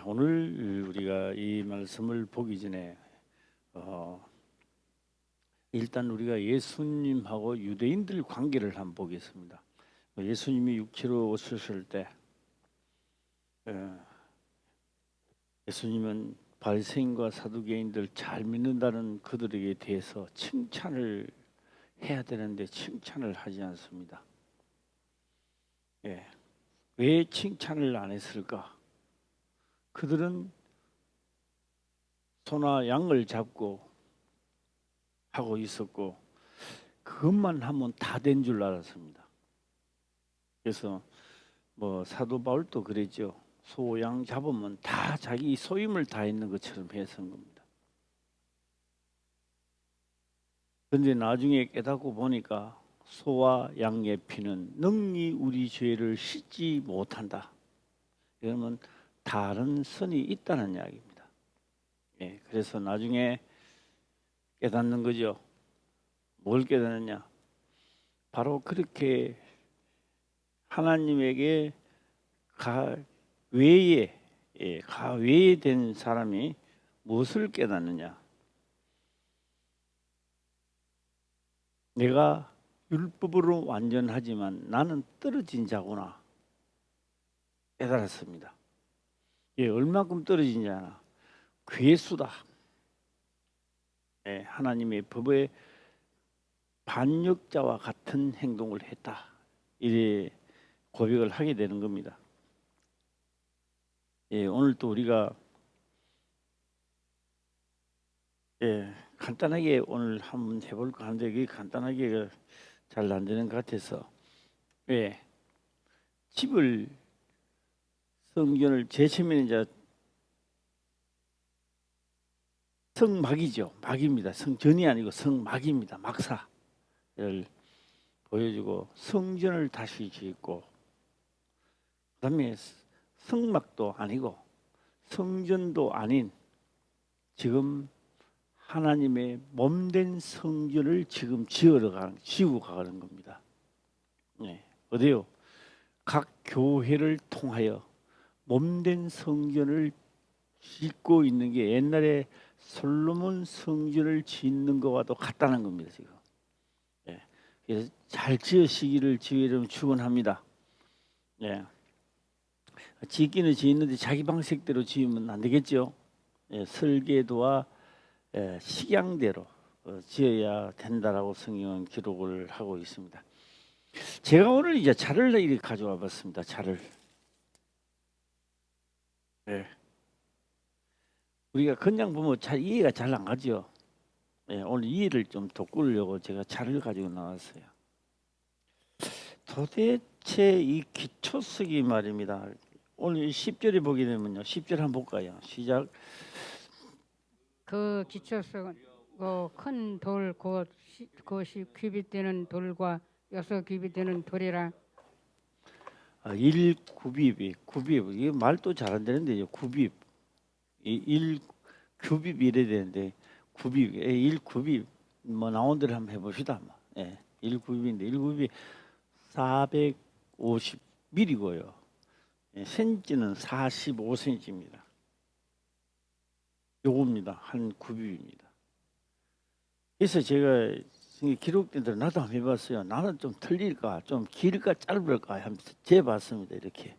오늘 우리가 이 말씀을 보기 전에 일단 우리가 예수님하고 유대인들 관계를 한번 보겠습니다. 예수님이 육체로 오셨을 때 예수님은 바리새인과 사두개인들 잘 믿는다는 그들에게 대해서 칭찬을 해야 되는데 칭찬을 하지 않습니다. 왜 칭찬을 안 했을까? 그들은 소나 양을 잡고 하고 있었고 그것만 하면 다 된 줄 알았습니다. 그래서 사도 바울도 그랬죠. 소, 양 잡으면 다 자기 소임을 다했는 것처럼 해석한 겁니다. 그런데 나중에 깨닫고 보니까 소와 양의 피는 능히 우리 죄를 씻지 못한다. 이러면 다른 선이 있다는 이야기입니다. 그래서 나중에 깨닫는 거죠. 뭘 깨닫느냐? 바로 그렇게 하나님에게 가 외에 된 사람이 무엇을 깨닫느냐? 내가 율법으로 완전하지만 나는 떨어진 자구나 깨달았습니다. 얼마큼 떨어지냐? 괴수다. 하나님의 법의 반역자와 같은 행동을 했다. 이래 고백을 하게 되는 겁니다. 오늘 또 우리가 간단하게 오늘 한번 해볼까 하는데 그게 간단하게 잘 안 되는 것 같아서 집을 성전을 제치면 이제 성막이죠. 막입니다. 성전이 아니고 성막입니다. 막사를 보여주고 성전을 다시 짓고 그다음에 성막도 아니고 성전도 아닌 지금 하나님의 몸된 성전을 지금 지우고 가는 겁니다. 어디요? 각 교회를 통하여 몸된 성전을 짓고 있는 게 옛날에 솔로몬 성전을 짓는 것과도 같다는 겁니다. 지금. 그래서 잘 지으시기를 주의 이름 축원합니다. 짓기는 짓는데 자기 방식대로 지으면 안 되겠죠. 설계도와 식양대로 지어야 된다라고 성경은 기록을 하고 있습니다. 제가 오늘 이제 자를 이렇게 가져와 봤습니다. 자를. 우리가 그냥 보면 잘 이해가 잘 안 가죠. 오늘 이해를 좀 돋구려고 제가 자를 가지고 나왔어요. 도대체 이 기초석이 말입니다. 오늘 10절에 보게 되면요. 10절 한번 볼까요? 시작. 그 기초석은 큰 돌 그것이 규빗되는 돌과 6 규빗되는 돌이라. 1 구빕이 이게 말도 잘 안 되는데요. 구빕 1 규빕 이래 되는데 구빕 1 구빕 나온 대로 한번 해봅시다. 1 구빕인데 1 구빕이 450ml고요. 센치는 45cm입니다. 요겁니다. 한 구빕입니다. 그래서 제가 기록된 대로 나도 한번 해봤어요. 나는 좀 틀릴까, 좀 길까, 짧을까 한번 재봤습니다. 이렇게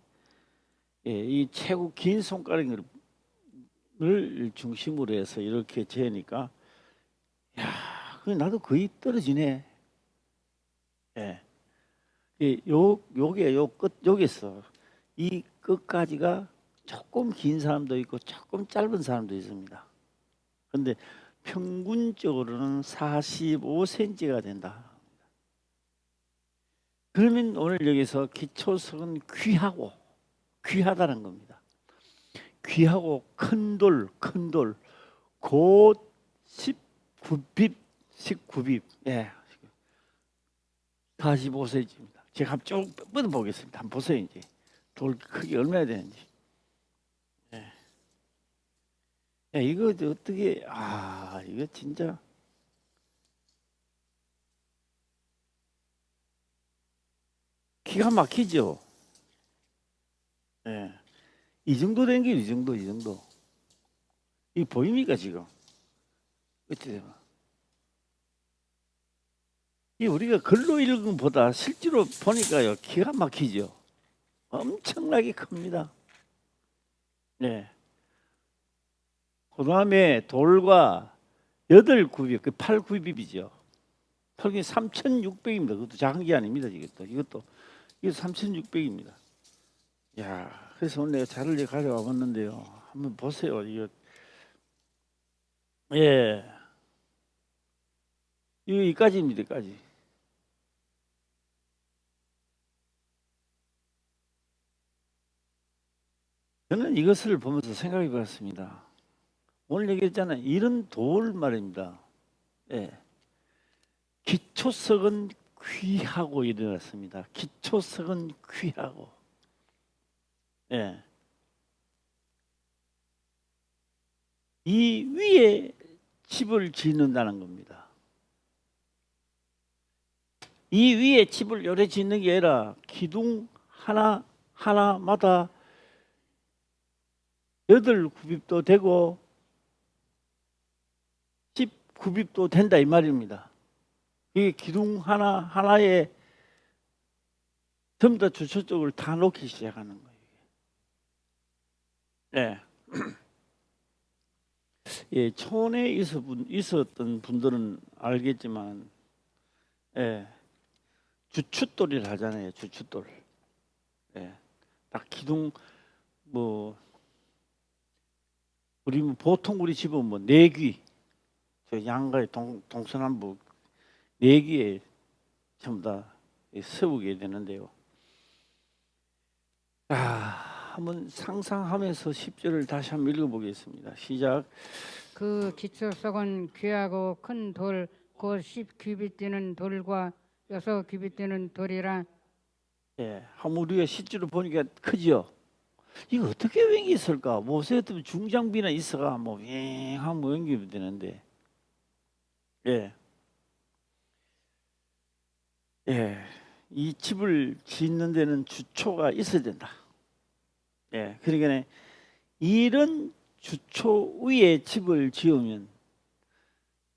이 최고 긴 손가락을 중심으로 해서 이렇게 재니까 나도 거의 떨어지네. 요게 요 끝 여기서 이 끝까지가 조금 긴 사람도 있고 조금 짧은 사람도 있습니다. 그런데 평균적으로는 45cm가 된다. 그러면 오늘 여기서 기초석은 귀하다는 겁니다. 귀하고 큰 돌, 곧 19빕, 45cm입니다. 제가 한번 쭉 뻗어보겠습니다. 한번 보세요. 이제 돌 크기 얼마나 되는지. 이거 어떻게 이거 진짜 기가 막히죠. 이 정도 된 게 이 정도, 이 정도. 이 보입니까 지금? 어떻게 봐? 이 우리가 글로 읽은 것보다 실제로 보니까요 기가 막히죠. 엄청나게 큽니다. 네. 그 다음에 돌과 8굽입, 그 8굽입이죠. 턱이 3,600입니다. 그것도 작은 게 아닙니다. 이것도 3,600입니다. 야, 그래서 오늘 내가 자를 가져와 봤는데요. 한번 보세요. 이거 예, 이까지입니다. 이까지. 저는 이것을 보면서 생각해 봤습니다. 오늘 얘기했잖아요. 이런 돌 말입니다. 예. 기초석은 귀하고 일어났습니다. 기초석은 귀하고. 예. 이 위에 집을 짓는다는 겁니다. 이 위에 집을 요래 짓는 게 아니라 기둥 하나 하나마다 8굽입도 되고 10굽입도 된다 이 말입니다. 이 기둥 하나 하나에 전부 다 주초 쪽을 다 놓기 시작하는 거예요. 네. 예, 촌에 있었던 분들은 알겠지만, 예, 주춧돌이를 하잖아요. 주춧돌. 예, 딱 기둥 뭐 보통 우리 집은 뭐 내귀, 저 양가의 동서남북 내귀에 전부 다 세우게 되는데요. 한번 상상하면서 10절을 다시 한번 읽어보겠습니다. 시작. 그 기초석은 귀하고 큰 돌, 곧 10규빗 되는 돌과 6규빗 되는 돌이라. 예, 한번 우리가 실제로 보니까 크죠. 이거 어떻게 윙이 있을까? 모세 같으면 중장비나 있어가 뭐 윙하면 뭐 연결이 되는데, 예, 예, 이 집을 짓는 데는 주초가 있어야 된다. 예, 그러니까 이런 주초 위에 집을 지으면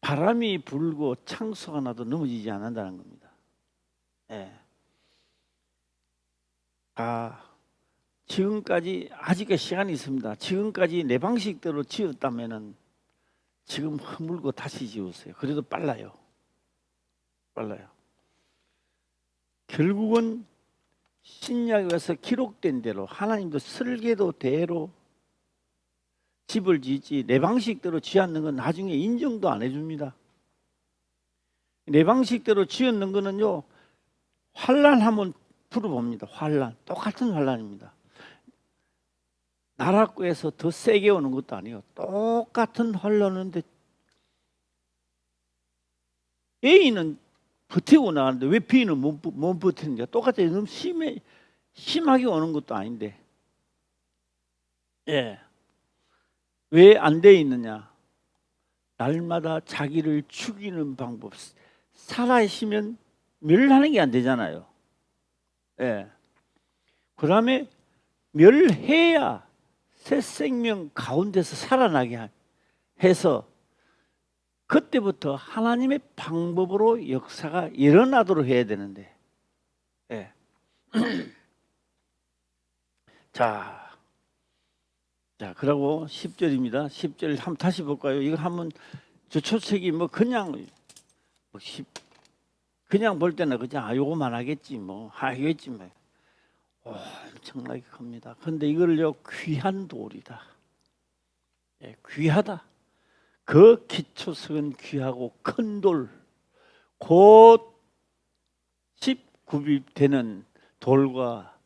바람이 불고 창수가 나도 넘어지지 않는다는 겁니다. 예. 지금까지 아직까지 시간이 있습니다. 지금까지 내 방식대로 지었다면은 지금 허물고 다시 지으세요. 그래도 빨라요. 결국은 신약에 와서 기록된 대로 하나님도 설계도대로 집을 짓지 내 방식대로 지었는 건 나중에 인정도 안 해줍니다. 내 방식대로 지었는 거는요 환난하면 풀어봅니다. 환난 똑같은 환난입니다. 나라구에서 더 세게 오는 것도 아니에요. 똑같은 환난인데 A는 버티고 나가는데 왜 B는 못 버티는가? 똑같아요. 너무 심하게 오는 것도 아닌데. 예. 왜 안 돼 있느냐? 날마다 자기를 죽이는 방법. 살아있으면 멸하는 게 안 되잖아요. 예. 그 다음에 멸해야 새 생명 가운데서 살아나게 해서 그때부터 하나님의 방법으로 역사가 일어나도록 해야 되는데, 예. 자, 그러고 10절입니다. 10절 한번 다시 볼까요? 이걸 한번 저 초책이 뭐 그냥 볼 때는 그냥 요거만 하겠지 뭐 하겠지 뭐 엄청나게 큽니다. 그런데 이걸요 귀한 돌이다. 예, 귀하다. 그 기초석은 귀하고 큰 돌, 곧 10굽입 되는 돌과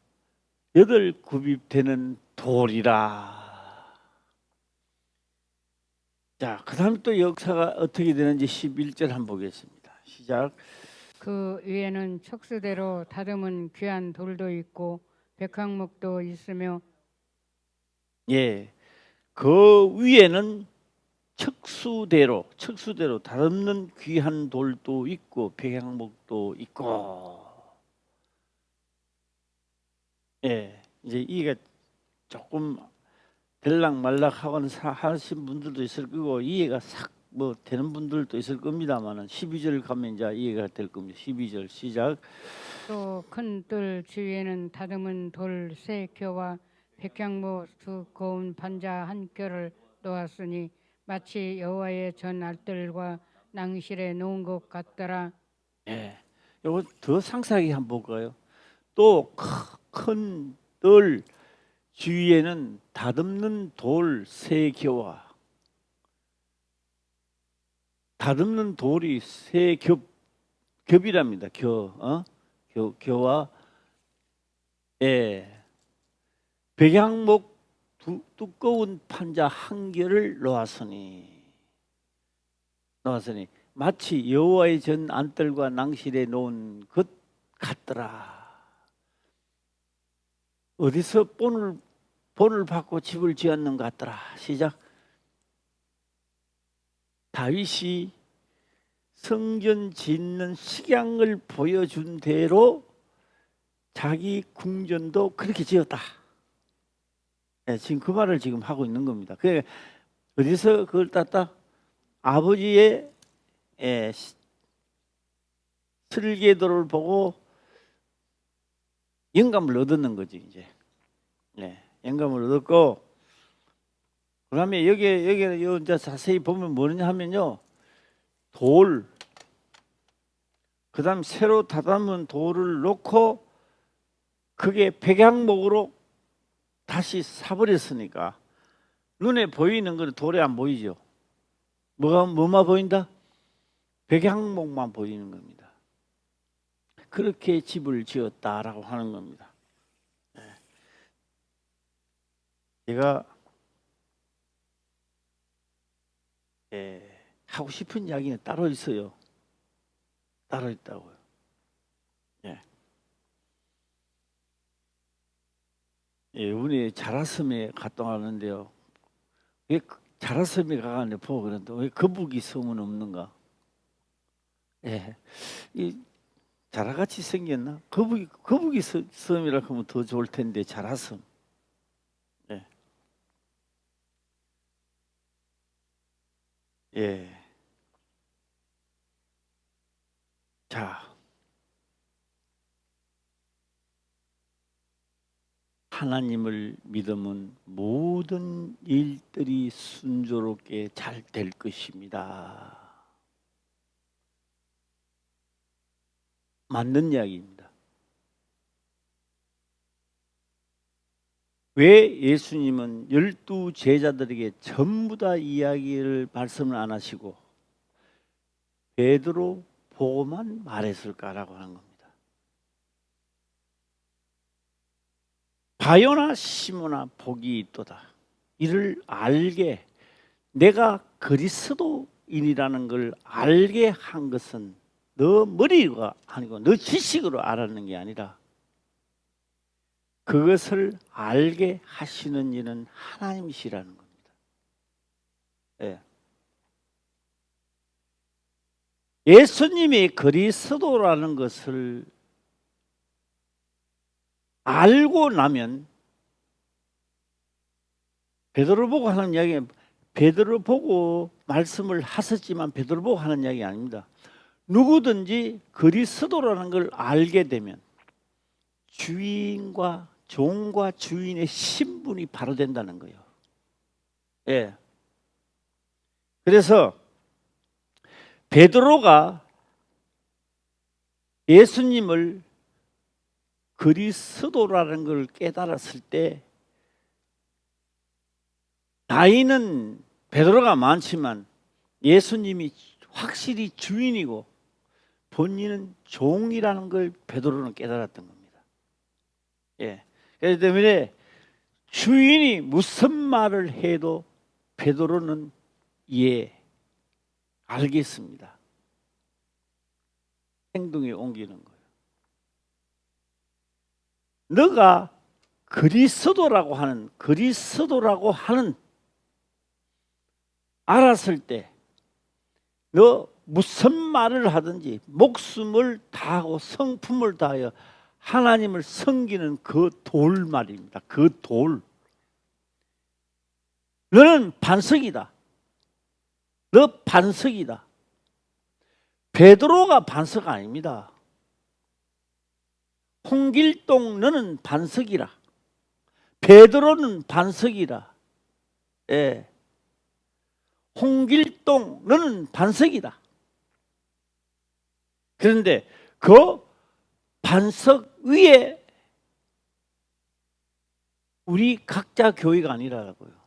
8굽입 되는 돌이라. 자, 그 다음 또 역사가 어떻게 되는지 11절 한번 보겠습니다. 시작. 그 위에는 척수대로 다듬은 귀한 돌도 있고 백향목도 있으며. 예, 그 위에는 척수대로 다듬는 귀한 돌도 있고 백향목도 있고. 예, 이제 이게 조금 될락 말락 하고는 하신 분들도 있을 거고 이해가 싹 뭐 되는 분들도 있을 겁니다만은 12절 가면 이제 이해가 될 겁니다. 12절 시작. 또 큰 뜰 주위에는 다듬은 돌 세 켜와 백향목 두꺼운 판자 한 켜를 놓았으니 마치 여호와의 전 알뜰과 낭실에 놓은 것 같더라. 예. 요거 더 상세하게 한번 볼까요? 또 큰 뜰 주위에는 다듬는 돌 세 겹와 다듬는 돌이 세 겹이랍니다. 겨와 예. 백향목 두꺼운 판자 한 개를 놓았으니 마치 여호와의 전 안뜰과 낭실에 놓은 것 같더라. 어디서 본을 받고 집을 지었는 것 같더라. 시작. 다윗이 성전 짓는 식양을 보여준 대로 자기 궁전도 그렇게 지었다. 네, 지금 그 말을 지금 하고 있는 겁니다. 그 어디서 그걸 땄다? 아버지의 설계도를 보고 영감을 얻었는 거지 이제. 네, 영감을 얻었고 그다음에 여기 이제 자세히 보면 뭐냐 하면요, 돌, 그다음 새로 다듬은 돌을 놓고 그게 백향목으로 다시 사버렸으니까 눈에 보이는 건 돌에 안 보이죠. 뭐만 보인다? 백향목만 보이는 겁니다. 그렇게 집을 지었다라고 하는 겁니다. 제가 하고 싶은 이야기는 따로 있어요. 따로 있다고요. 우리 자라섬에 갔다 왔는데요. 왜 자라섬에 가는데 보고 그런데 왜 거북이 섬은 없는가? 이 자라같이 생겼나? 거북이 섬이라 하면 더 좋을 텐데 자라섬. 자, 하나님을 믿으면 모든 일들이 순조롭게 잘 될 것입니다. 맞는 이야기입니다. 왜 예수님은 12 제자들에게 전부 다 이야기를 말씀을 안 하시고 베드로 보고만 말했을까라고 하는 겁니다. 바요나 시모나 복이 있도다. 이를 알게, 내가 그리스도인이라는 걸 알게 한 것은 너 머리가 아니고 너 지식으로 알았는 게 아니라 그것을 알게 하시는 이는 하나님이시라는 겁니다. 예수님이 그리스도라는 것을 알고 나면 베드로 보고 하는 이야기는 베드로 보고 말씀을 하셨지만 베드로 보고 하는 이야기 아닙니다. 누구든지 그리스도라는 걸 알게 되면 주인과 종과 주인의 신분이 바로 된다는 거예요. 그래서 베드로가 예수님을 그리스도라는 걸 깨달았을 때 나이는 베드로가 많지만 예수님이 확실히 주인이고 본인은 종이라는 걸 베드로는 깨달았던 겁니다. 그렇기 때문에 주인이 무슨 말을 해도 베드로는 알겠습니다. 행동에 옮기는 거예요. 너가 그리스도라고 하는 알았을 때 너 무슨 말을 하든지 목숨을 다하고 성품을 다하여 하나님을 섬기는 그 돌 말입니다. 그 돌. 너는 반석이다. 너 반석이다. 베드로가 반석 아닙니다. 홍길동 너는 반석이라. 베드로는 반석이라. 예. 홍길동 너는 반석이다. 그런데 그 반석 위에 우리 각자 교회가 아니라고요.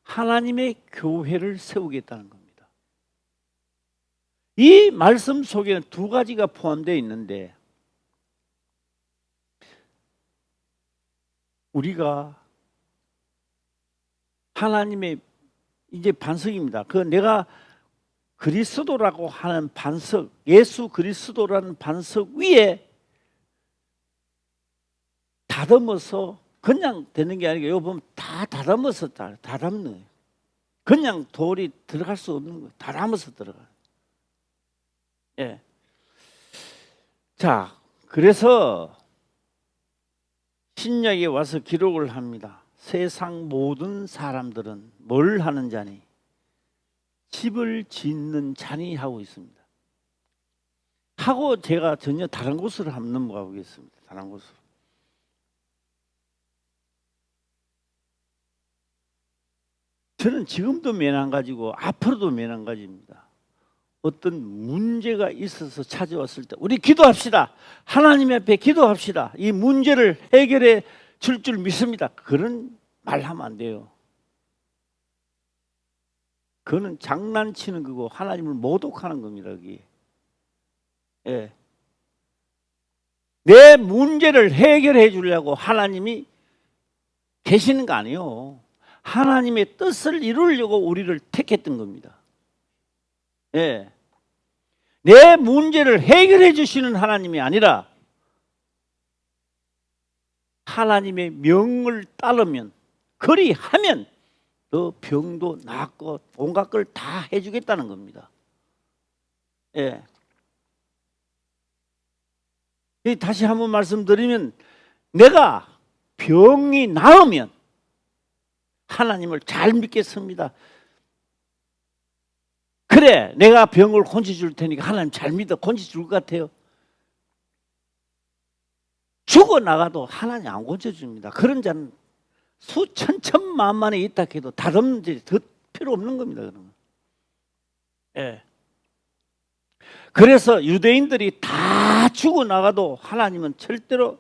하나님의 교회를 세우겠다는 겁니다. 이 말씀 속에는 두 가지가 포함되어 있는데 우리가 하나님의 이제 반석입니다. 그 내가 그리스도라고 하는 반석, 예수 그리스도라는 반석 위에 다듬어서 그냥 되는 게 아니고 여기 보면 다 다듬어서 다 담는. 그냥 돌이 들어갈 수 없는 거예요. 다 담아서 들어가요. 예. 자, 그래서 신약에 와서 기록을 합니다. 세상 모든 사람들은 뭘 하는 자니? 집을 짓는 자니 하고 있습니다. 하고 제가 전혀 다른 곳으로 한번 넘어가 보겠습니다. 다른 곳으로. 저는 지금도 매난가지고 앞으로도 매난가지입니다. 어떤 문제가 있어서 찾아왔을 때 우리 기도합시다. 하나님 앞에 기도합시다. 이 문제를 해결해 줄 줄 믿습니다. 그런 말 하면 안 돼요. 그거는 장난치는 거고 하나님을 모독하는 겁니다. 여기. 예. 내 문제를 해결해 주려고 하나님이 계시는 거 아니에요. 하나님의 뜻을 이루려고 우리를 택했던 겁니다. 예. 내 문제를 해결해 주시는 하나님이 아니라 하나님의 명을 따르면 그리하면 너 병도 낫고 온갖 걸 다 해주겠다는 겁니다. 예. 다시 한번 말씀드리면 내가 병이 나으면 하나님을 잘 믿겠습니다. 그래, 내가 병을 고쳐줄 테니까 하나님 잘 믿어 고쳐줄 것 같아요. 죽어나가도 하나님 안 고쳐줍니다. 그런 자는 수천 천만만에 있다 해도 다른 더 필요 없는 겁니다. 그러면. 예. 그래서 유대인들이 다 죽어나가도 하나님은 절대로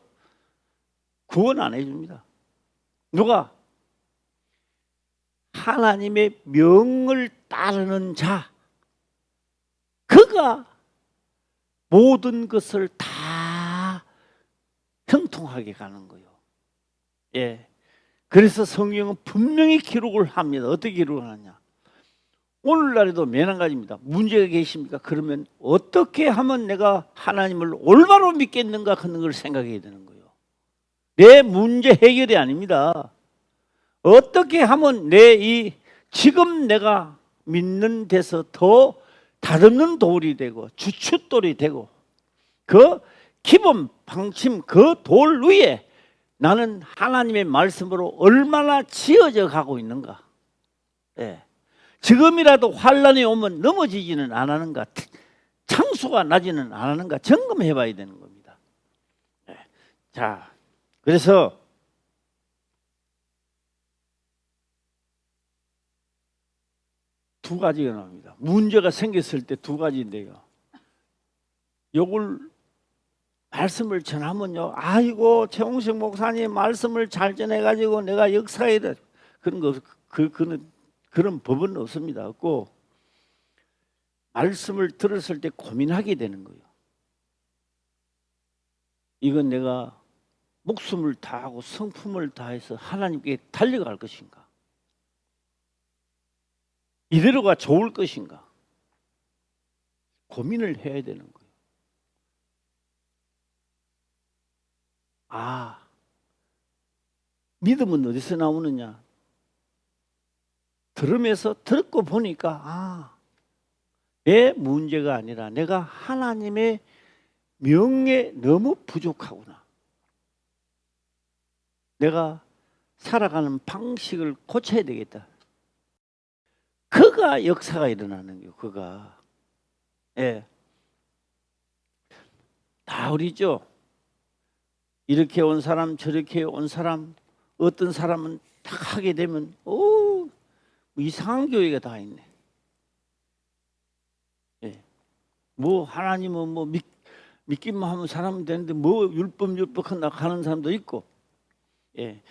구원 안 해줍니다. 누가? 하나님의 명을 따르는 자, 그가 모든 것을 다 형통하게 가는 거예요. 예. 그래서 성경은 분명히 기록을 합니다. 어떻게 기록을 하냐? 오늘날에도 매한가지입니다. 문제가 계십니까? 그러면 어떻게 하면 내가 하나님을 올바로 믿겠는가 하는 걸 생각해야 되는 거예요. 내 문제 해결이 아닙니다. 어떻게 하면 지금 내가 믿는 데서 더 다듬는 돌이 되고 주춧돌이 되고 그 기본 방침 그 돌 위에 나는 하나님의 말씀으로 얼마나 지어져 가고 있는가. 예. 지금이라도 환란이 오면 넘어지지는 안 하는가, 창수가 나지는 안 하는가 점검해 봐야 되는 겁니다. 예. 자, 그래서 두 가지가 나옵니다. 문제가 생겼을 때 두 가지인데요. 요걸 말씀을 전하면요, 아이고 최홍식 목사님 말씀을 잘 전해가지고 내가 역사에 그런 거 그런 법은 없습니다. 없고 말씀을 들었을 때 고민하게 되는 거예요. 이건 내가 목숨을 다하고 성품을 다해서 하나님께 달려갈 것인가? 이대로가 좋을 것인가? 고민을 해야 되는 거예요. 아, 믿음은 어디서 나오느냐? 들으면서 듣고 보니까 내 문제가 아니라 내가 하나님의 명에 너무 부족하구나. 내가 살아가는 방식을 고쳐야 되겠다. 그가 역사가 일어나는 거예요. 그가. 예. 다 우리죠. 이렇게 온 사람 저렇게 온 사람, 어떤 사람은 딱 하게 되면 뭐 이상한 교회가 다 있네. 예. 뭐 하나님은 뭐 믿기만 하면 사람은 되는데 뭐 율법 한다 하는 사람도 있고, 예.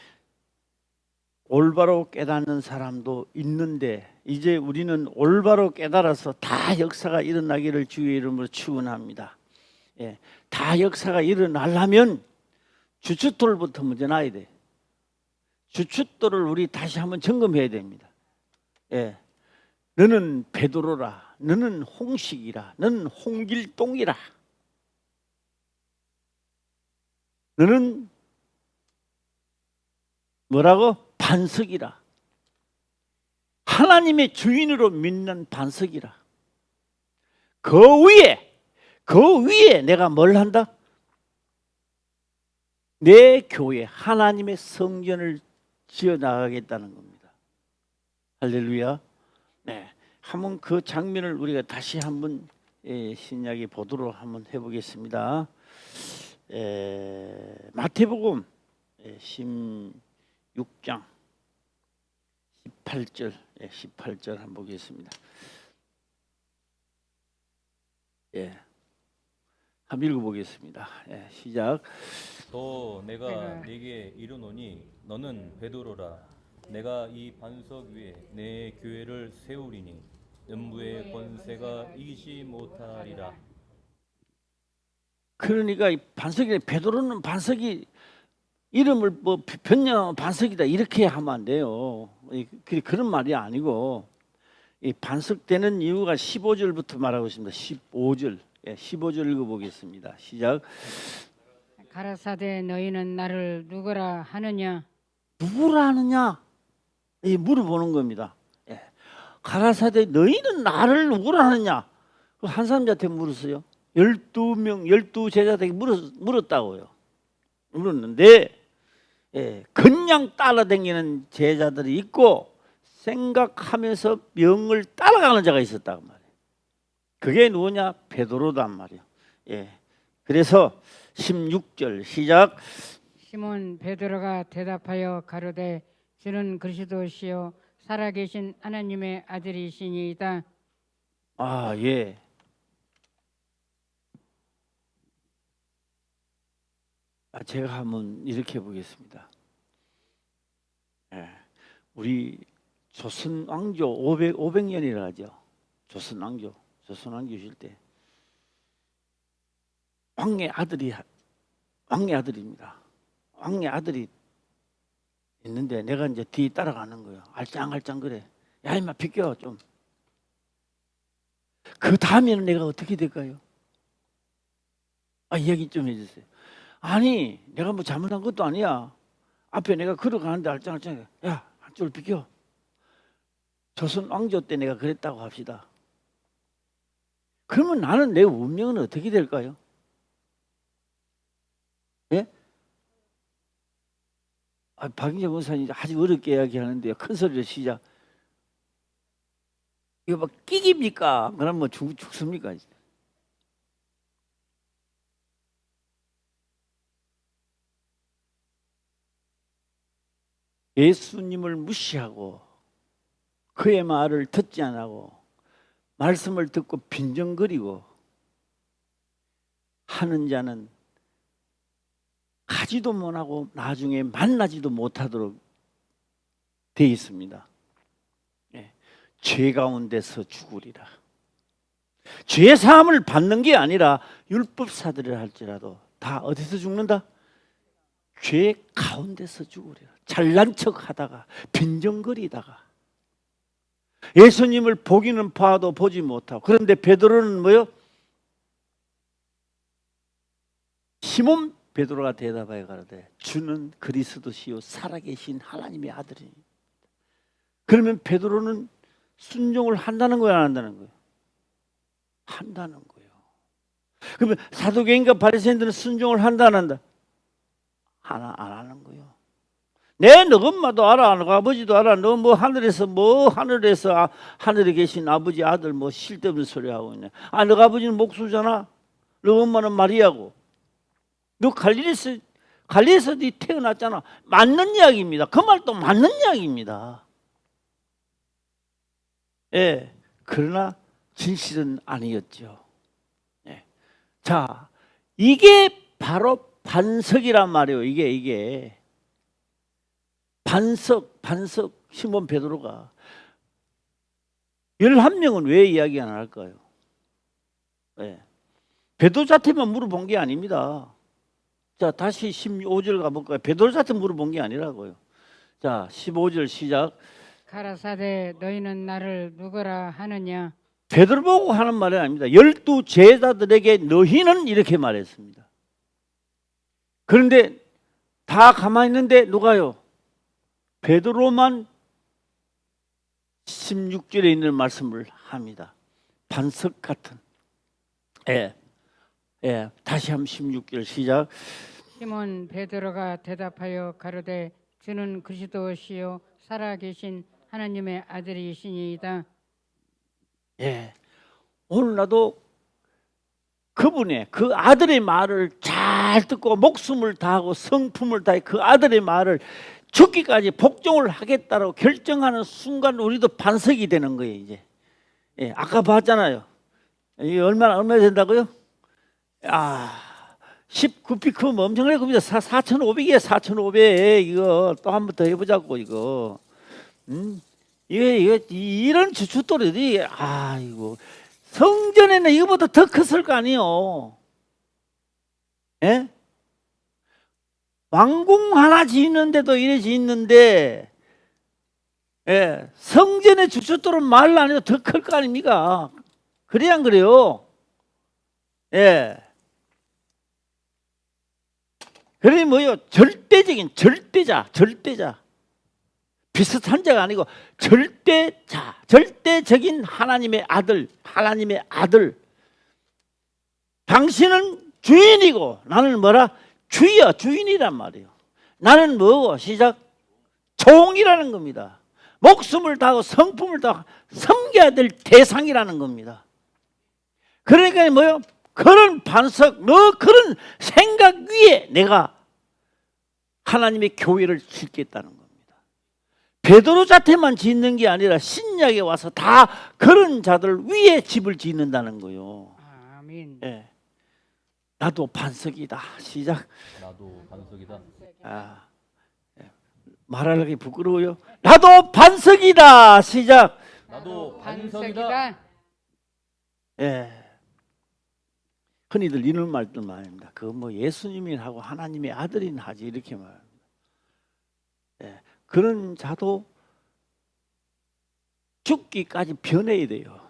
올바로 깨닫는 사람도 있는데 이제 우리는 올바로 깨달아서 다 역사가 일어나기를 주의 이름으로 축원합니다. 예. 다 역사가 일어나려면 주춧돌부터 먼저 놔야 돼. 주춧돌을 우리 다시 한번 점검해야 됩니다. 예. 너는 베드로라, 너는 홍식이라, 너는 홍길동이라, 너는 뭐라고? 반석이라. 하나님의 주인으로 믿는 반석이라. 그 위에 내가 뭘 한다? 내 교회 하나님의 성전을 지어 나가겠다는 겁니다. 할렐루야. 네, 한번 그 장면을 우리가 다시 한번 신약에 보도록 한번 해보겠습니다. 마태복음 16장 18절 한번 보겠습니다. 한번 읽어보겠습니다. 시작. 또 내가 네게 이르노니 너는 베드로라 내가 이 반석 위에 내 교회를 세우리니 음부의 권세가 이기지 못하리라. 그러니까 이 반석이, 베드로는 반석이 이름을 뭐 변형 반석이다 이렇게 하면 안 돼요. 그런 말이 아니고 이 반석되는 이유가 15절부터 말하고 있습니다. 15절 15절 읽어보겠습니다. 시작. 가라사대 너희는 나를 누구라 하느냐? 누구라 하느냐? 물어보는 겁니다. 가라사대 너희는 나를 누구라 하느냐? 한 사람한테 물었어요. 12명 12제자들에게 물었다고요. 물었는데 그냥 따라다니는 제자들이 있고 생각하면서 명을 따라가는 자가 있었다고 말이에요. 그게 누구냐? 베드로단 말이에요. 그래서 16절 시작. 시몬 베드로가 대답하여 가로되 주는 그리스도시요 살아계신 하나님의 아들이시니이다. 예. 제가 한번 이렇게 보겠습니다. 우리 조선 왕조 500년이라 하죠. 조선 왕조실 때 왕의 아들입니다. 왕의 아들이 있는데 내가 이제 뒤에 따라가는 거예요. 알짱알짱 그래. 야 임마 비켜 좀. 그 다음에는 내가 어떻게 될까요? 이야기 좀 해주세요. 아니 내가 뭐 잘못한 것도 아니야. 앞에 내가 걸어가는데 알짱알짱 야 한쪽을 비켜. 조선 왕조 때 내가 그랬다고 합시다. 그러면 나는 내 운명은 어떻게 될까요? 예? 박인재 권사님 아주 어렵게 이야기하는데요. 큰 소리로 시작. 이거 뭐 끼깁니까? 그럼 뭐 죽습니까? 예수님을 무시하고 그의 말을 듣지 않고 말씀을 듣고 빈정거리고 하는 자는 가지도 못하고 나중에 만나지도 못하도록 되어 있습니다. 죄 가운데서 죽으리라. 죄 사함을 받는 게 아니라 율법사들을 할지라도 다 어디서 죽는다? 죄 가운데서 죽으리라. 잘난 척하다가 빈정거리다가 예수님을 보기는 봐도 보지 못하고. 그런데 베드로는 뭐요? 시몬 베드로가 대답하여 가로되 주는 그리스도시요 살아계신 하나님의 아들이니. 그러면 베드로는 순종을 한다는 거야, 안 한다는 거예요? 한다는 거예요. 그러면 사두개인과 바리새인들은 순종을 한다, 안 한다? 안 하는 거예요. 너 엄마도 알아, 너 아버지도 알아. 너 뭐 하늘에서 하늘에 계신 아버지 아들 뭐 쓸데없는 소리 하고 있네. 너 아버지는 목수잖아. 너 엄마는 마리아고. 너 갈릴리에서 네 태어났잖아. 맞는 이야기입니다. 그 말도 맞는 이야기입니다. 예, 그러나 진실은 아니었죠. 예. 자, 이게 바로 반석이란 말이에요. 이게 반석 시몬 베드로가 11명은 왜 이야기 안 할까요? 예. 베드로 자체만 물어본 게 아닙니다. 자, 다시 15절 가볼까요? 베드로 자체 물어본 게 아니라고요. 자, 15절 시작. 가라사대 너희는 나를 누구라 하느냐? 베드로 보고 하는 말이 아닙니다. 12 제자들에게 너희는 이렇게 말했습니다. 그런데 다 가만히 있는데 누가요? 베드로만 16절에 있는 말씀을 합니다. 반석 같은. 다시 한번 16절 시작. 시몬 베드로가 대답하여 가로되 주는 그리스도시요 살아계신 하나님의 아들이시니이다. 오늘 나도 그분의 그 아들의 말을 잘 듣고 목숨을 다하고 성품을 다해 그 아들의 말을 죽기까지 복종을 하겠다고 결정하는 순간 우리도 반석이 되는 거예요. 이제 아까 봤잖아요. 이게 얼마 된다고요? 19피크면 엄청나게 큽니다. 4,500이에요. 4,500. 이거 또 한 번 더 해보자고 이거. 이게 이런 주춧돌이 이거 성전에는 이거보다 더 컸을 거 아니에요. 예? 왕궁 하나 짓는데도 이래 짓는데, 성전의 주춧돌은 말 안 해도 더 클 거 아닙니까? 그래 안 그래요? 그러니 뭐요? 절대적인 절대자. 비슷한 자가 아니고 절대적인 하나님의 아들. 당신은 주인이고 나는 뭐라? 주인이란 말이에요. 나는 뭐고? 시작. 종이라는 겁니다. 목숨을 다하고 성품을 다하고 섬겨야 될 대상이라는 겁니다. 그러니까 뭐요? 그런 반석, 그런 생각 위에 내가 하나님의 교회를 짓겠다는 겁니다. 베드로 자체만 짓는 게 아니라 신약에 와서 다 그런 자들 위에 집을 짓는다는 거요. 아멘. 나도 반석이다. 시작. 나도 반석이다. 말하기 부끄러워요. 나도 반석이다. 시작. 나도 반석이다. 흔히들 이런 말들 말입니다. 그 뭐 예수님이 하고 하나님의 아들인 하지 이렇게 말합니다. 그런 자도 죽기까지 변해야 돼요.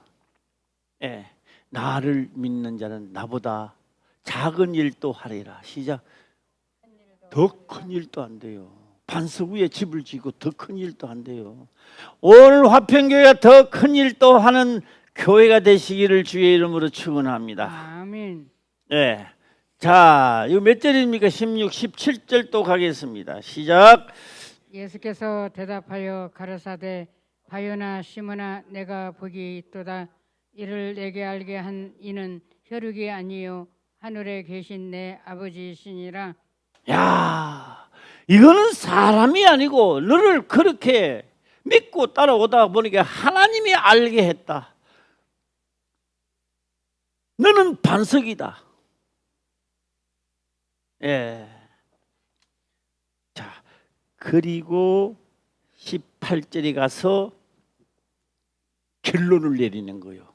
나를 믿는 자는 나보다 작은 일도 하리라. 시작. 더 큰 일도 안 돼요. 반석 위에 집을 짓고 더 큰 일도 안 돼요. 오늘 화평교회가 더 큰 일도 하는 교회가 되시기를 주의 이름으로 축원합니다. 아멘. 자, 이거 몇 절입니까? 16, 17절 또 가겠습니다. 시작. 예수께서 대답하여 가라사대 바요나 시몬아 내가 복이 있도다. 이를 내게 알게 한 이는 혈육이 아니요 하늘에 계신 내 아버지이시니라. 야, 이거는 사람이 아니고 너를 그렇게 믿고 따라오다 보니까 하나님이 알게 했다. 너는 반석이다. 자, 그리고 18절에 가서 결론을 내리는 거예요.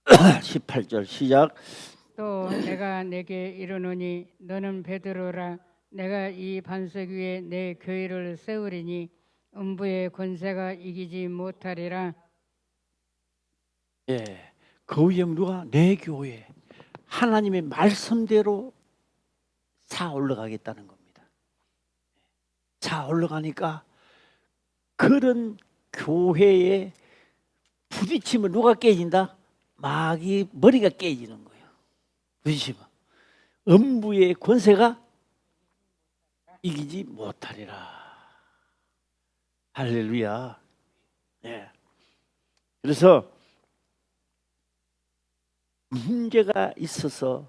18절 시작. 또 내가 내게 이르노니 너는 베드로라. 내가 이 반석 위에 내 교회를 세우리니 음부의 권세가 이기지 못하리라. 그 위에 누가? 내 교회. 하나님의 말씀대로 차 올라가겠다는 겁니다. 차 올라가니까 그런 교회에 부딪히면 누가 깨진다? 마귀 머리가 깨지는 거예요. 부딪히면 음부의 권세가 이기지 못하리라. 할렐루야. 예. 그래서 문제가 있어서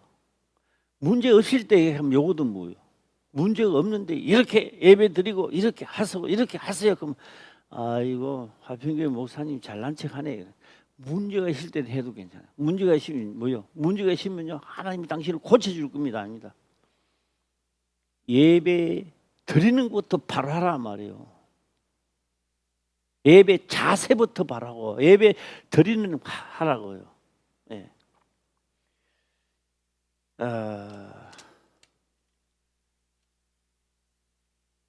문제 없을 때 하면 요거도 뭐예요? 문제가 없는데 이렇게 예배 드리고 이렇게 하세요. 이렇게 하세요. 그럼 아이고 화평교회 목사님 잘난 척하네. 문제가 있을 때 해도 괜찮아요. 문제가 있으면 뭐요? 문제가 있으면요 하나님이 당신을 고쳐줄 겁니다. 아닙니다. 예배 드리는 것부터 바로 하라 말이에요. 예배 자세부터 바라고 예배 드리는 하라고요. 예.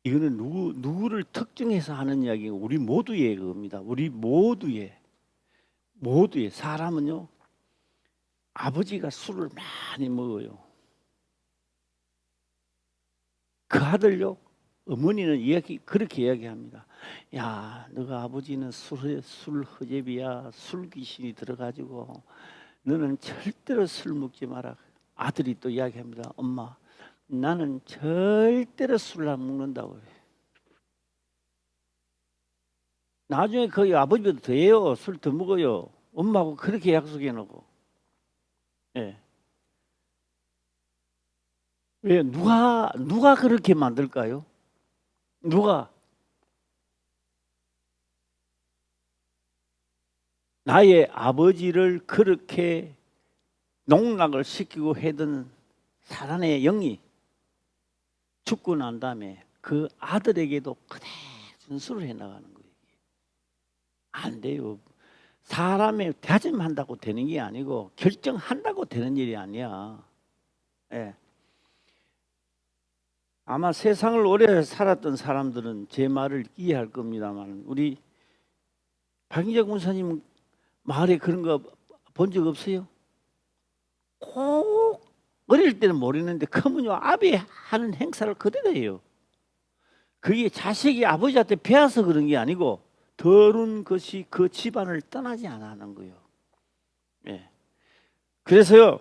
이거는 누구를 특정해서 하는 이야기가 우리 모두의 겁니다. 우리 모두의 사람은요 아버지가 술을 많이 먹어요. 그 아들요 어머니는 그렇게 이야기합니다. 야, 너가 아버지는 술 허접이야. 술 귀신이 들어가지고 너는 절대로 술 먹지 마라. 아들이 또 이야기합니다. 엄마, 나는 절대로 술을 안 먹는다고 해. 나중에 거의 아버지보다 더해요. 술 더 먹어요. 엄마하고 그렇게 약속해 놓고. 예. 왜 누가 그렇게 만들까요? 누가? 나의 아버지를 그렇게 농락을 시키고 하던 사단의 영이 죽고 난 다음에 그 아들에게도 그대로 준수를 해나가는 거예요. 안 돼요. 사람의 다짐한다고 되는 게 아니고 결정한다고 되는 일이 아니야. 예. 아마 세상을 오래 살았던 사람들은 제 말을 이해할 겁니다만 우리 박인자 군사님 마을에 그런 거 본 적 없어요? 꼭 어릴 때는 모르는데 크면요 아비 하는 행사를 그대로 해요. 그게 자식이 아버지한테 배워서 그런 게 아니고 더러운 것이 그 집안을 떠나지 않아 하는 거예요. 예. 그래서요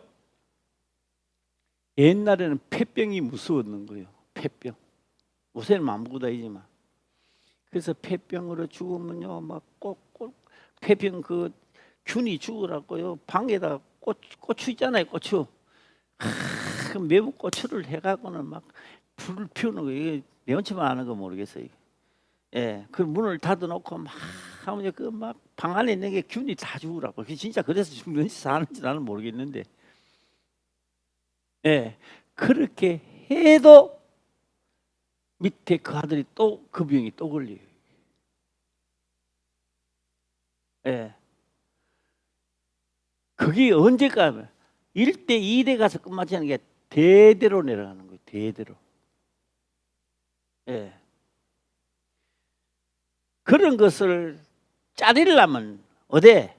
옛날에는 폐병이 무서웠는 거예요. 폐병. 요새는 안 먹고 다니지만. 그래서 폐병으로 죽으면요 막 꼭 폐병 그 균이 죽으라고요 방에다가 고추 있잖아요. 고추. 그 매운 고추를 해갖고는 막 불을 피우는 거예요. 매운치만 아는 거 모르겠어요. 예, 그 문을 닫아놓고 막 하면 그 막 방 안에 있는 게 균이 다 죽으라고. 진짜 그래서 죽는지 사는지 나는 모르겠는데, 예, 그렇게 해도 밑에 그 아들이 또 그 병이 또 걸려요. 예, 그게 언제까 1대 2대 가서 끝마치 하는 게 대대로 내려가는 거예요. 대대로. 예. 그런 것을 자르려면 어디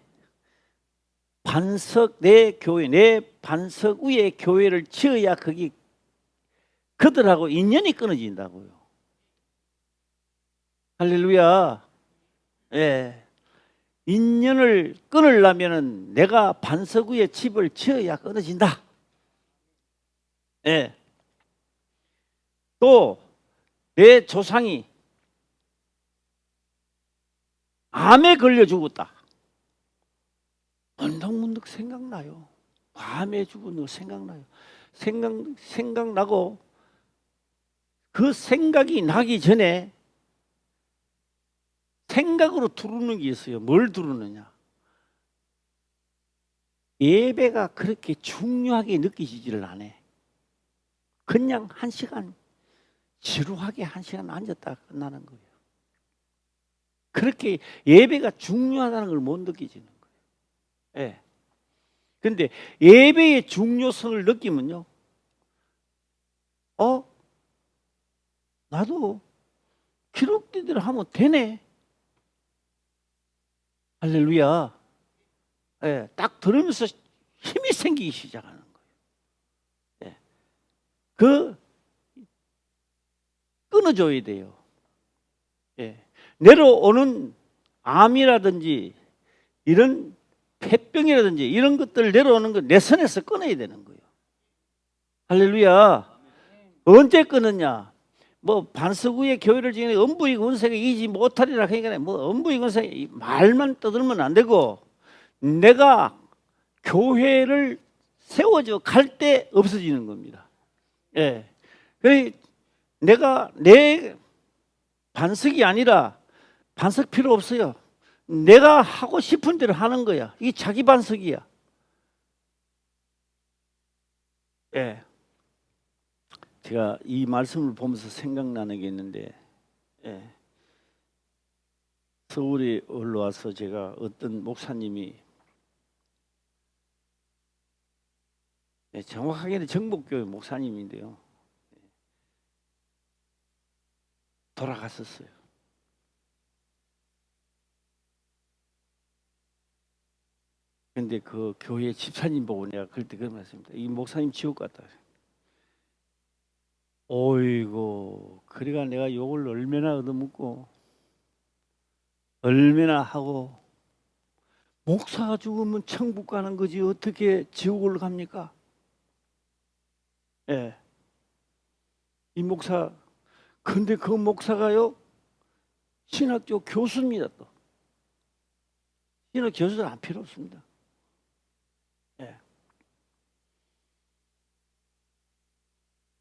반석 내 교회 내 반석 위에 교회를 지어야 거기 그들하고 인연이 끊어진다고요. 할렐루야. 예. 인연을 끊으려면은 내가 반석 위에 집을 지어야 끊어진다. 예. 또 내 조상이 암에 걸려 죽었다. 문득문득 생각나요. 암에 죽은 거 생각나요. 생각나고 그 생각이 나기 전에 생각으로 두르는 게 있어요. 뭘 두르느냐? 예배가 그렇게 중요하게 느끼지를 않아. 그냥 1시간 지루하게 1시간 앉았다 끝나는 거예요. 그렇게 예배가 중요하다는 걸 못 느끼지는 거예요. 예. 근데 예배의 중요성을 느끼면요. 나도 기록대대로 하면 되네. 할렐루야. 예. 딱 들으면서 힘이 생기기 시작하는 거예요. 예. 끊어줘야 돼요. 예. 내려오는 암이라든지 이런 폐병이라든지 이런 것들 내려오는 거 내 손에서 끊어야 되는 거예요. 할렐루야. 언제 끊었냐? 뭐 반석 위에 교회를 지으니 음부의 권세가 이기지 못하리라 그러니까 뭐 음부의 권세 말만 떠들면 안 되고 내가 교회를 세워져 갈 때 없어지는 겁니다. 예. 그래 내가 내 반석이 아니라 반석 필요 없어요. 내가 하고 싶은 대로 하는 거야. 이게 자기 반석이야. 예. 제가 이 말씀을 보면서 생각나는 게 있는데, 예. 서울에 올라와서 제가 어떤 목사님이, 예, 정확하게는 정복교회 목사님인데요, 돌아갔었어요. 근데 그 교회 집사님 보고 내가 그때 그런 말씀입니다. 이 목사님 지옥 갔다. 오이고, 그래가 내가 욕을 얼마나 얻어먹고 얼마나 하고, 목사가 죽으면 천국 가는 거지 어떻게 지옥을 갑니까? 예. 이 목사, 근데 그 목사가요 신학교 교수입니다. 또 신학 교수는 안 필요 없습니다. 예.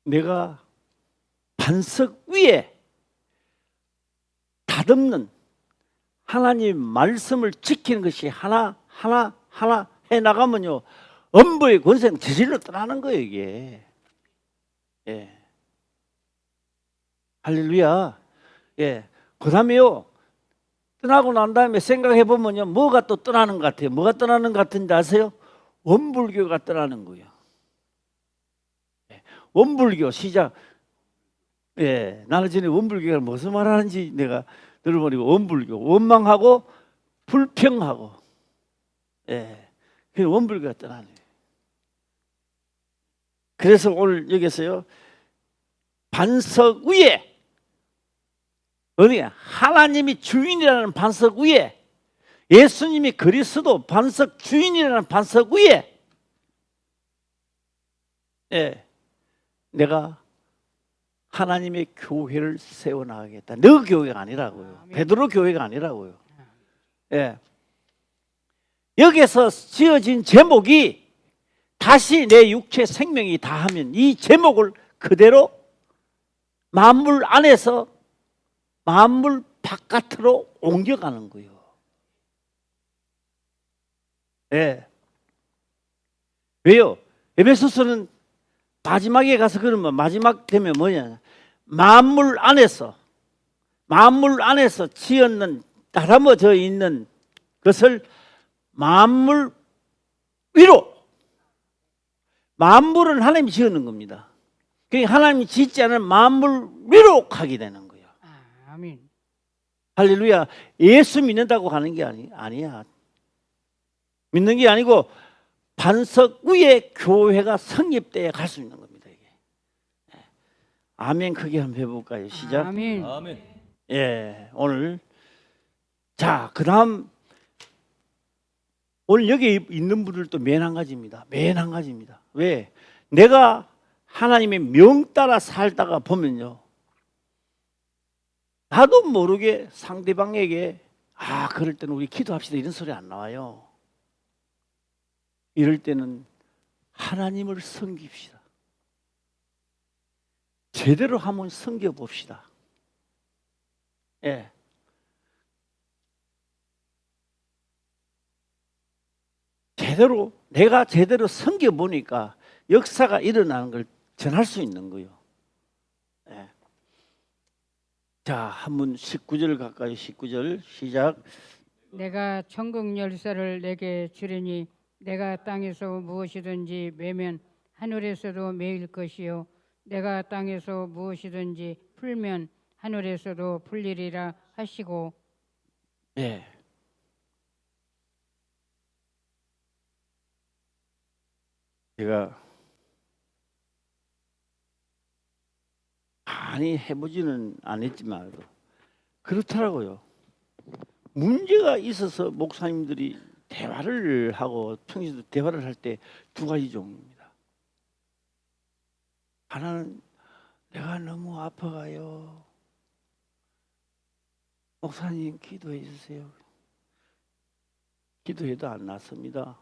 내가 반석 위에 닷없는 하나님 말씀을 지키는 것이 하나 해 나가면요 음부의 권세는 저질러 떠나는 거예요 이게. 예. 할렐루야. 예. 그다음에요 떠나고 난 다음에 생각해 보면요 뭐가 또 떠나는 것 같아요. 뭐가 떠나는 것 같은지 아세요? 원불교가 떠나는 거예요. 예. 원불교 시작. 예. 나는 전에 원불교가 무슨 말하는지 내가 들어보니까 원불교 원망하고 불평하고, 예. 그 원불교가 떠나는 거예요. 그래서 오늘 여기서요 반석 위에 어디야? 하나님이 주인이라는 반석 위에 예수님이 그리스도 반석 주인이라는 반석 위에, 예, 내가 하나님의 교회를 세워나가겠다. 너 교회가 아니라고요. 베드로 교회가 아니라고요. 예. 여기서 지어진 제목이 다시 내 육체 생명이 다하면 이 제목을 그대로 만물 안에서 만물 바깥으로 옮겨가는 거예요. 예. 왜요? 에베소서는 마지막에 가서 그러면 마지막 되면 뭐냐? 만물 안에서 지었는 다듬어져 있는 것을 만물 위로, 만물은 하나님이 지었는 겁니다. 그러니까 하나님이 짓지 않은 만물 위로 가게 되는 거예요. 아멘. 할렐루야. 예수 믿는다고 가는 게 아니야. 믿는 게 아니고 반석 위에 교회가 성립돼야 갈 수 있는 겁니다. 이게. 아멘. 크게 한번 해볼까요? 시작. 아멘. 아멘. 예, 오늘 자 그다음 오늘 여기 있는 분들도 맨 한 가지입니다. 맨 한 가지입니다. 왜? 내가 하나님의 명 따라 살다가 보면요, 나도 모르게 상대방에게 그럴 때는 우리 기도합시다 이런 소리 안 나와요. 이럴 때는 하나님을 섬깁시다. 제대로 한번 섬겨봅시다. 예. 내가 제대로 섬겨보니까 역사가 일어나는 걸 전할 수 있는 거예요. 예. 자, 한번 19절 가까이 19절 시작. 내가 천국 열쇠를 내게 주리니 내가 땅에서 무엇이든지 매면 하늘에서도 매일 것이요 내가 땅에서 무엇이든지 풀면 하늘에서도 풀리리라 하시고. 예. 제가 많이 해보지는 않았지만 그렇더라고요. 문제가 있어서 목사님들이 대화를 하고 평소에도 대화를 할 때 두 가지 종류입니다. 하나는 내가 너무 아파가요. 목사님 기도해 주세요. 기도해도 안 낫습니다.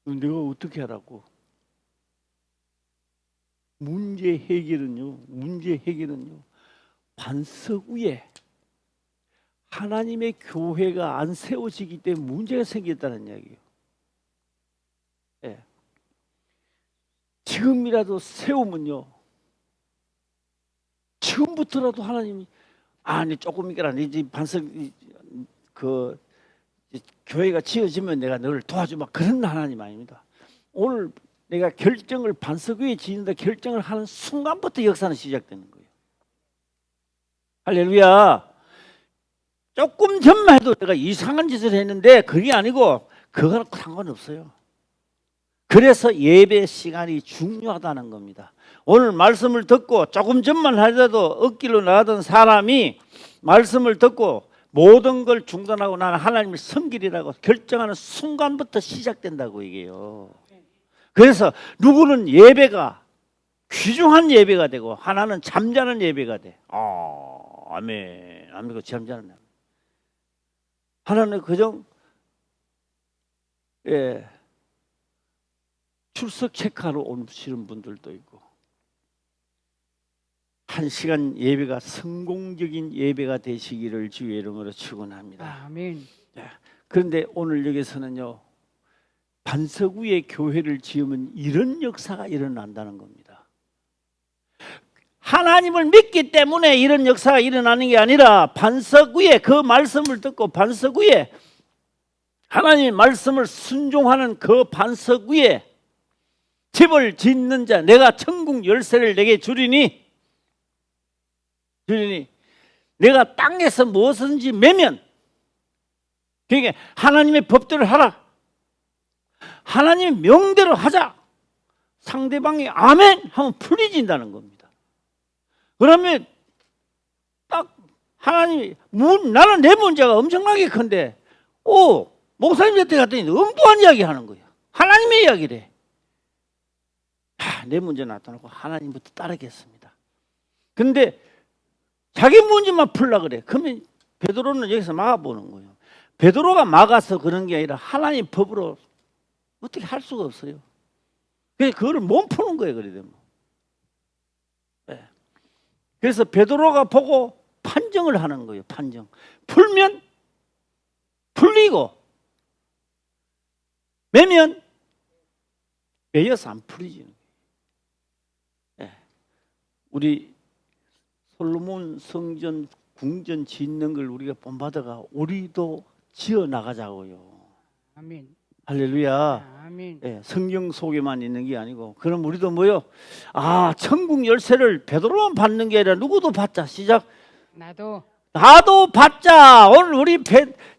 내가 어떻게 하라고? 문제 해결은요. 반석 위에 하나님의 교회가 안 세워지기 때문에 문제가 생겼다는 이야기예요. 예. 지금이라도 세우면요. 지금부터라도 하나님이 아니 조금이니까 아니지 반석 그 교회가 지어지면 내가 너를 도와주마 그런 하나님 아닙니다. 오늘 내가 결정을 반석 위에 지는다 결정을 하는 순간부터 역사는 시작되는 거예요. 할렐루야. 조금 전만 해도 내가 이상한 짓을 했는데 그게 아니고 그거는 상관없어요. 그래서 예배 시간이 중요하다는 겁니다. 오늘 말씀을 듣고 조금 전만 하더라도 억길로 나가던 사람이 말씀을 듣고 모든 걸 중단하고 나는 하나님을 섬기리라고 결정하는 순간부터 시작된다고 얘기해요. 그래서 누구는 예배가 귀중한 예배가 되고 하나는 잠자는 예배가 돼. 아멘. 아멘. 그 잠자는 하나는 그정 출석 체크하러 오시는 분들도 있고 1시간 예배가 성공적인 예배가 되시기를 주의 이름으로 축원합니다. 아멘. 그런데 오늘 여기서는요. 반석 위에 교회를 지으면 이런 역사가 일어난다는 겁니다. 하나님을 믿기 때문에 이런 역사가 일어나는 게 아니라 반석 위에 그 말씀을 듣고 반석 위에 하나님의 말씀을 순종하는 그 반석 위에 집을 짓는 자 내가 천국 열쇠를 내게 주리니 내가 땅에서 무엇든지 매면 그러니까 하나님의 법대로 하라. 하나님의 명대로 하자. 상대방이 아멘 하면 풀리진다는 겁니다. 그러면 딱 하나님이 나는 내 문제가 엄청나게 큰데 목사님한테 갔더니 엉뚱한 이야기 하는 거예요. 하나님의 이야기래. 내 문제 나타나고 하나님부터 따르겠습니다. 근데 자기 문제만 풀라 그래. 그러면 베드로는 여기서 막아보는 거예요. 베드로가 막아서 그런 게 아니라 하나님 법으로 어떻게 할 수가 없어요. 그래서 그거를 못 푸는 거예요. 그래도 그래서 베드로가 보고 판정을 하는 거예요. 판정. 풀면 풀리고 매면 매여서 안 풀리지. 우리 솔로몬 성전 궁전 짓는 걸 우리가 본받아가 우리도 지어 나가자고요. 아멘. 할렐루야. 아멘. 성경 속에만 있는 게 아니고 그럼 우리도 뭐요? 천국 열쇠를 베드로만 받는 게 아니라 누구도 받자. 시작. 나도 받자. 오늘 우리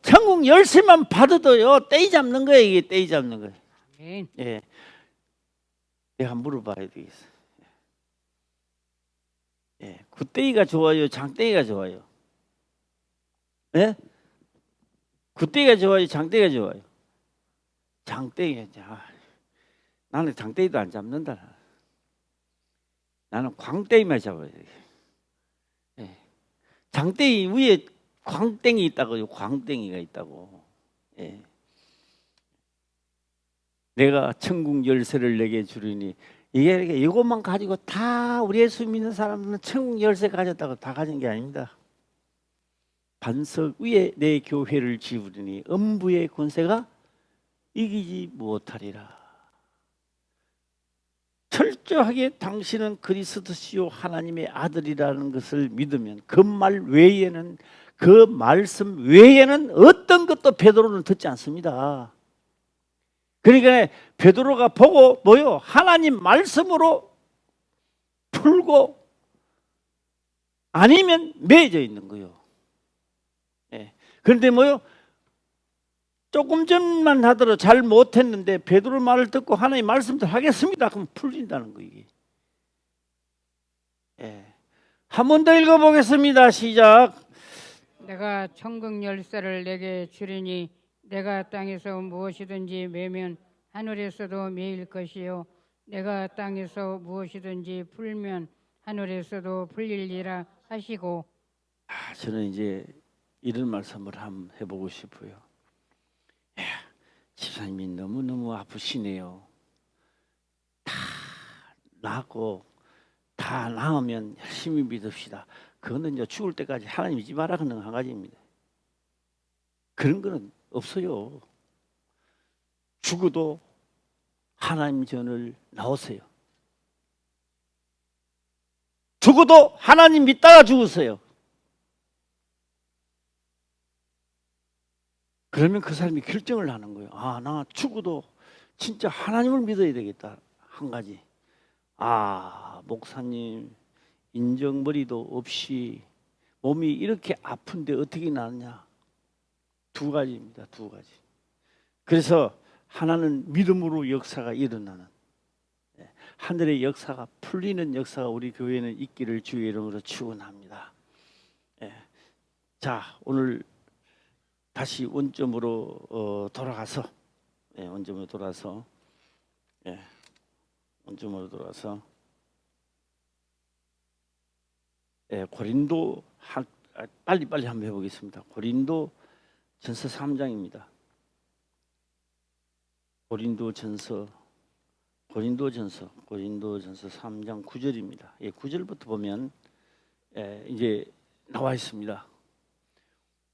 천국 열쇠만 받아도요. 떼이 잡는 거예요. 이게 떼이 잡는 거예요. 아멘. 내가 물어봐야 되겠어. 굿떼이가 좋아요? 장떼이가 좋아요? 굿떼이가 좋아요? 장떼이가 좋아요? 장떼이가. 나는 장떼이도 안 잡는다. 나는 광떼이만 잡아야 돼. 장떼이 위에 광땡이 있다고요. 광땡이가 있다고. 내가 천국 열쇠를 내게 주리니 이게 이것만 가지고 다 우리 예수 믿는 사람들은 천국 열쇠 가졌다고 다 가진 게 아닙니다. 반석 위에 내 교회를 지으리니 음부의 권세가 이기지 못하리라. 철저하게 당신은 그리스도시요 하나님의 아들이라는 것을 믿으면 그 말 외에는 그 말씀 외에는 어떤 것도 베드로는 듣지 않습니다. 그러니까 베드로가 보고 뭐요? 하나님 말씀으로 풀고 아니면 매여져 있는 거예요. 그런데 뭐요? 조금 전만 하더라도 잘 못했는데 베드로 말을 듣고 하나님 말씀대로 하겠습니다. 그럼 풀린다는 거예요. 한 번 더 읽어보겠습니다. 시작. 내가 천국 열쇠를 내게 주리니 내가 땅에서 무엇이든지 매면 하늘에서도 매일 것이요 내가 땅에서 무엇이든지 풀면 하늘에서도 풀릴리라 하시고. 저는 이제 이런 말씀을 한번 해보고 싶어요. 야, 집사님이 너무너무 아프시네요. 다 나고 다 나으면 열심히 믿읍시다. 그거는 이제 죽을 때까지 하나님 믿지 마라 하는 한 가지입니다. 그런 거는 없어요. 죽어도 하나님 전을 나오세요. 죽어도 하나님 믿다가 죽으세요. 그러면 그 사람이 결정을 하는 거예요. 아, 나 죽어도 진짜 하나님을 믿어야 되겠다. 한 가지. 아, 목사님 인정머리도 없이 몸이 이렇게 아픈데 어떻게 나느냐. 두 가지입니다. 두 가지. 그래서 하나는 믿음으로 역사가 일어나는, 하늘의 역사가 풀리는 역사가 우리 교회에는 있기를 주의 이름으로 축원합니다. 자, 오늘 다시 원점으로 돌아가서, 원점으로 돌아서, 원점으로 돌아서, 고린도 빨리 한번 해보겠습니다. 고린도 전서 3장입니다. 고린도전서 3장 9절입니다. 9절부터 보면 이제 나와 있습니다.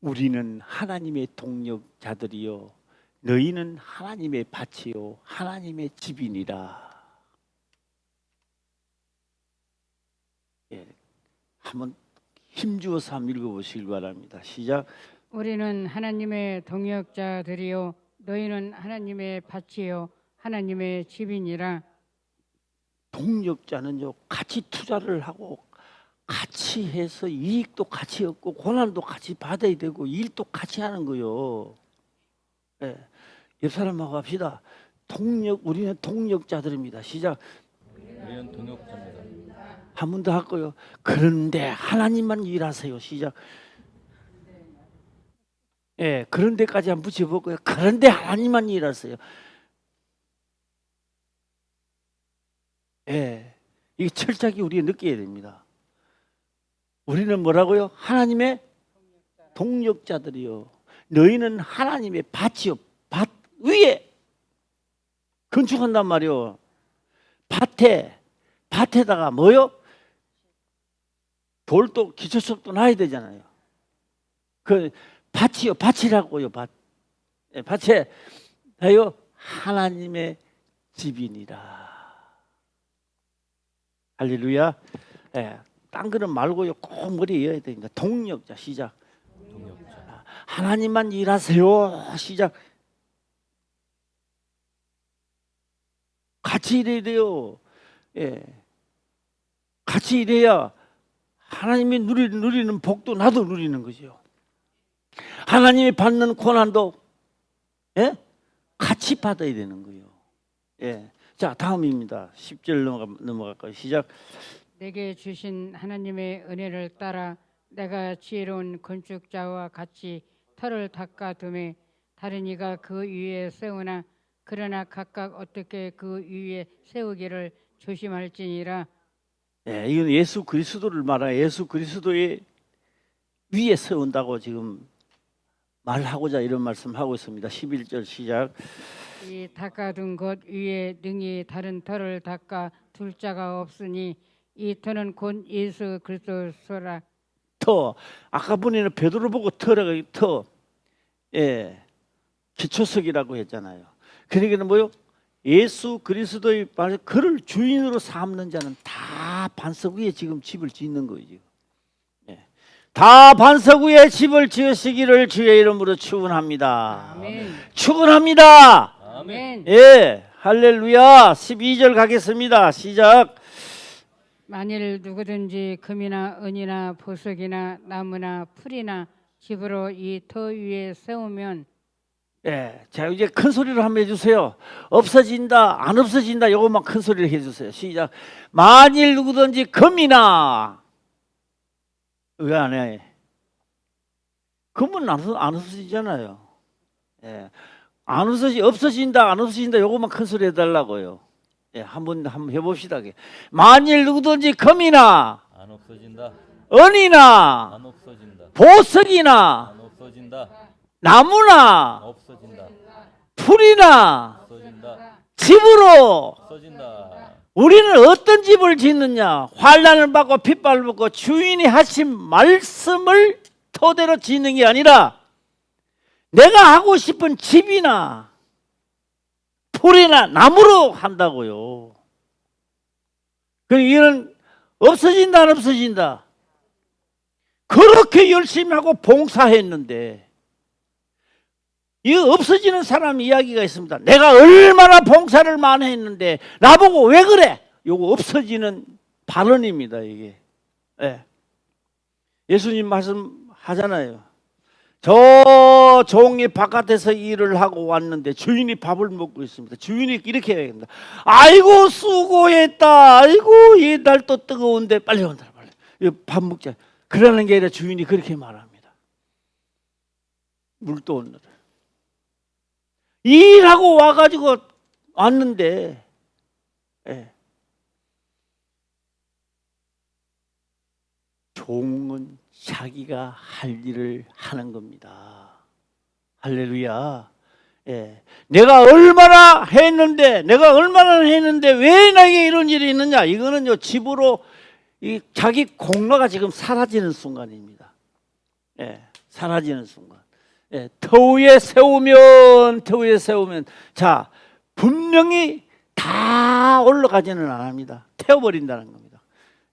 우리는 하나님의 동역자들이요 너희는 하나님의 밭이요 하나님의 집이니라. 한번 힘주어서 한번 읽어보시길 바랍니다. 시작. 우리는 하나님의 동역자들이요 너희는 하나님의 밭이요 하나님의 집이니라. 동역자는요 같이 투자를 하고 같이 해서 이익도 같이 얻고 고난도 같이 받아야 되고 일도 같이 하는 거요. 옆 사람하고 합시다. 우리는 동역자들입니다. 시작. 우리는 동역자입니다. 한 번 더 할 거요. 그런데 하나님만 일하세요. 시작. 그런 데까지 한번 붙여볼 거예요. 그런데 하나님만 일하세요. 이게 철저하게 우리가 느껴야 됩니다. 우리는 뭐라고요? 하나님의 동역자들이요. 너희는 하나님의 밭이요. 밭 위에 건축한단 말이요. 밭에다가 뭐요? 돌도 기초석도 놔야 되잖아요. 그 밭이요. 밭이라고요. 밭에 다요 하나님의 집이니라. 할렐루야. 딴 거는 말고요. 꼭 머리에 이어야 됩니다. 동역자. 시작. 동역자. 하나님만 일하세요. 시작. 같이 일해야 돼요. 같이 일해야 하나님이 누리는 복도 나도 누리는 거죠. 하나님이 받는 고난도 같이 받아야 되는 거예요. 자, 다음입니다. 10절 넘어갈까요? 시작. 내게 주신 하나님의 은혜를 따라 내가 지혜로운 건축자와 같이 터를 닦아두매 다른 이가 그 위에 세우나 그러나 각각 어떻게 그 위에 세우기를 조심할지니라. 이건 예수 그리스도를 말하여 예수 그리스도의 위에 세운다고 지금 말하고자 이런 말씀하고 있습니다. 11절 시작. 이 닦아둔 것 위에 능히 다른 터를 닦아 둘 자가 없으니 이 터는 곧 예수 그리스도라. 터. 아까 분에는 베드로 보고 터라고 터. 기초석이라고 했잖아요. 그러니까 뭐요? 예수 그리스도의 말 그를 주인으로 삼는 자는 다 반석 위에 지금 집을 짓는 거예요. 다 반석 위에 집을 지으시기를 주의 이름으로 축원합니다. 아멘. 축원합니다. 아멘. 할렐루야. 12절 가겠습니다. 시작. 만일 누구든지 금이나 은이나 보석이나 나무나 풀이나 집으로 이 터 위에 세우면. 자 이제 큰 소리로 한번 해주세요. 없어진다 안 없어진다 요것만 큰 소리로 해주세요. 시작. 만일 누구든지 금이나 왜 안 해? 금은 안 없어지잖아요. 없어진다 안 없어진다 요것만 큰 소리 해달라고요. 예, 한번 해봅시다. 만일 누구든지 금이나 안 없어진다. 은이나 안 없어진다. 보석이나 안 없어진다. 나무나 없어진다. 풀이나 없어진다. 집으로 없어진다. 우리는 어떤 집을 짓느냐? 환난을 받고 핍박을 받고 주인이 하신 말씀을 토대로 짓는 게 아니라 내가 하고 싶은 집이나 풀이나 나무로 한다고요. 그러니까 이는 없어진다 안 없어진다. 그렇게 열심히 하고 봉사했는데 이 없어지는 사람 이야기가 있습니다. 내가 얼마나 봉사를 많이 했는데 나보고 왜 그래? 요거 없어지는 발언입니다. 이게. 예. 예수님 말씀하잖아요. 저 종이 바깥에서 일을 하고 왔는데 주인이 밥을 먹고 있습니다. 주인이 이렇게 얘기합니다. 아이고 수고했다. 아이고 이 날 또 뜨거운데 빨리 온다. 빨리. 밥 먹자. 그러는 게 아니라 주인이 그렇게 말합니다. 물도 오늘. 일하고 와가지고 왔는데 예. 종은 자기가 할 일을 하는 겁니다. 할렐루야. 예. 내가 얼마나 했는데 왜 나에게 이런 일이 있느냐? 이거는요 집으로 이 자기 공로가 지금 사라지는 순간입니다. 예. 사라지는 순간. 예. 터 위에 세우면 자 분명히 다 올라가지는 않습니다. 태워버린다는 겁니다.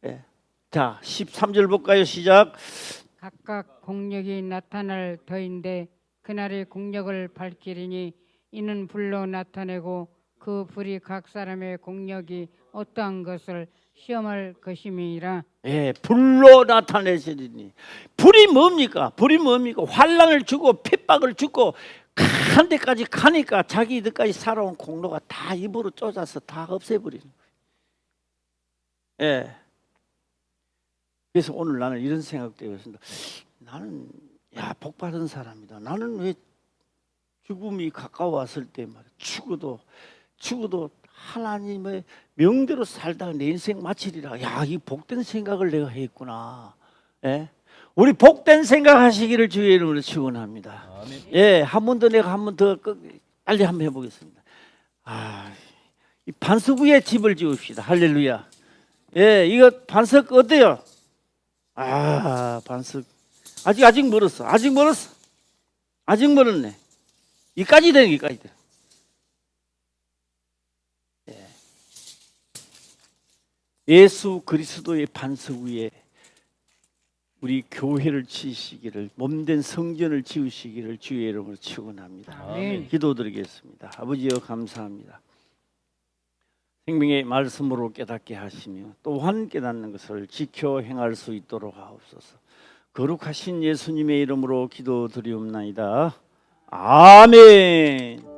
예. 자 13절 볼까요? 시작. 각각 공력이 나타날 터인데 그날의 공력을 밝히리니 이는 불로 나타내고 그 불이 각 사람의 공력이 어떠한 것을 시험할 것임이라. 예, 불로 나타내시리니. 불이 뭡니까? 환난을 주고 핍박을 주고 한 데까지 가니까 자기들까지 살아온 공로가 다 입으로 쫓아서 다 없애버리는 거예요. 예. 그래서 오늘 나는 이런 생각도 해봤습니다. 나는 복 받은 사람이다. 나는 왜 죽음이 가까워왔을 때 말이야 죽어도 하나님의 명대로 살다가 내 인생 마치리라. 이 복된 생각을 내가 했구나. 예? 우리 복된 생각 하시기를 주의 이름으로 축원합니다. 아멘. 예, 한 번 더 빨리 한번 해보겠습니다. 이 반석 위에 집을 지읍시다. 할렐루야. 예, 이거 반석 어때요? 반석 아직 멀었어. 아직 멀었네. 이까지 되는 이까지 돼. 예. 예수 그리스도의 반석 위에 우리 교회를 지으시기를, 몸된 성전을 지으시기를 주의 이름으로 축원합니다. 아멘. 기도드리겠습니다. 아버지여 감사합니다. 생명의 말씀으로 깨닫게 하시며 또한 깨닫는 것을 지켜 행할 수 있도록 하옵소서. 거룩하신 예수님의 이름으로 기도드리옵나이다. 아멘.